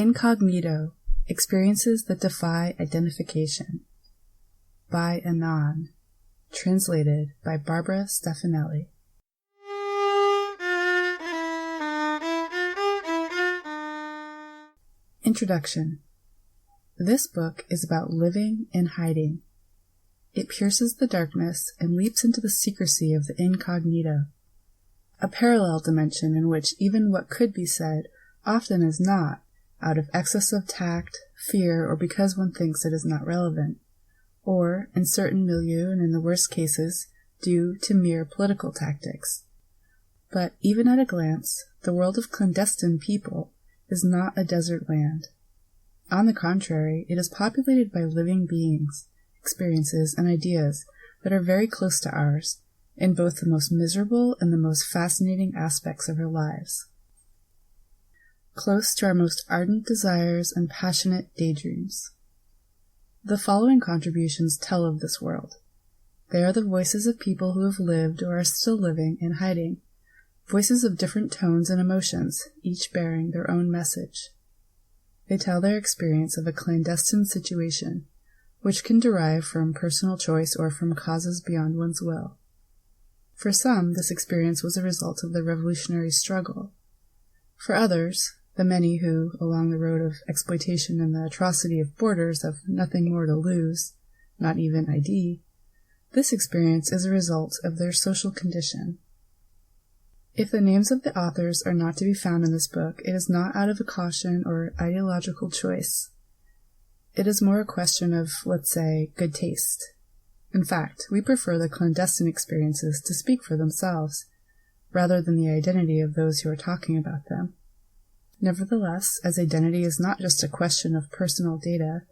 Incognito, Experiences that Defy Identification, by Anon, translated by Barbara Stefanelli. Introduction. This book is about living in hiding. It pierces the darkness and leaps into the secrecy of the incognito, a parallel dimension in which even what could be said often is not, out of excess of tact, fear, or because one thinks it is not relevant, or, in certain milieu and in the worst cases, due to mere political tactics. But even at a glance, the world of clandestine people is not a desert land. On the contrary, it is populated by living beings, experiences, and ideas that are very close to ours, in both the most miserable and the most fascinating aspects of our lives. Close to our most ardent desires and passionate daydreams. The following contributions tell of this world. They are the voices of people who have lived or are still living in hiding, voices of different tones and emotions, each bearing their own message. They tell their experience of a clandestine situation, which can derive from personal choice or from causes beyond one's will. For some, this experience was a result of the revolutionary struggle. For others, the many who, along the road of exploitation and the atrocity of borders, have nothing more to lose, not even ID, this experience is a result of their social condition. If the names of the authors are not to be found in this book, it is not out of a caution or ideological choice. It is more a question of, let's say, good taste. In fact, we prefer the clandestine experiences to speak for themselves, rather than the identity of those who are talking about them. Nevertheless, as identity is not just a question of personal data,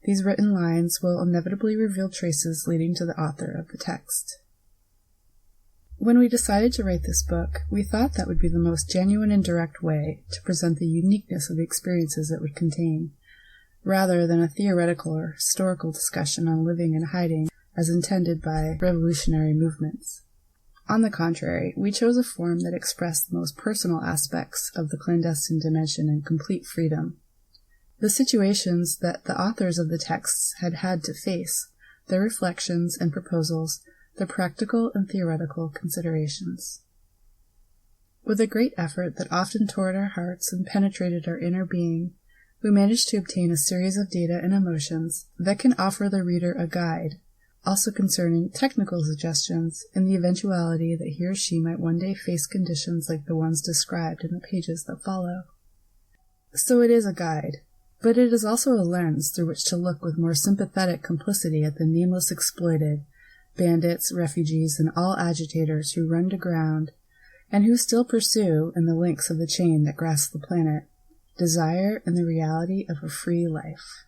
these written lines will inevitably reveal traces leading to the author of the text. When we decided to write this book, we thought that would be the most genuine and direct way to present the uniqueness of the experiences it would contain, rather than a theoretical or historical discussion on living and hiding as intended by revolutionary movements. On the contrary, we chose a form that expressed the most personal aspects of the clandestine dimension in complete freedom. The situations that the authors of the texts had had to face, their reflections and proposals, their practical and theoretical considerations. With a great effort that often tore at our hearts and penetrated our inner being, we managed to obtain a series of data and emotions that can offer the reader a guide, also concerning technical suggestions in the eventuality that he or she might one day face conditions like the ones described in the pages that follow. So it is a guide, but it is also a lens through which to look with more sympathetic complicity at the nameless exploited, bandits, refugees, and all agitators who run to ground, and who still pursue, in the links of the chain that grasps the planet, desire and the reality of a free life.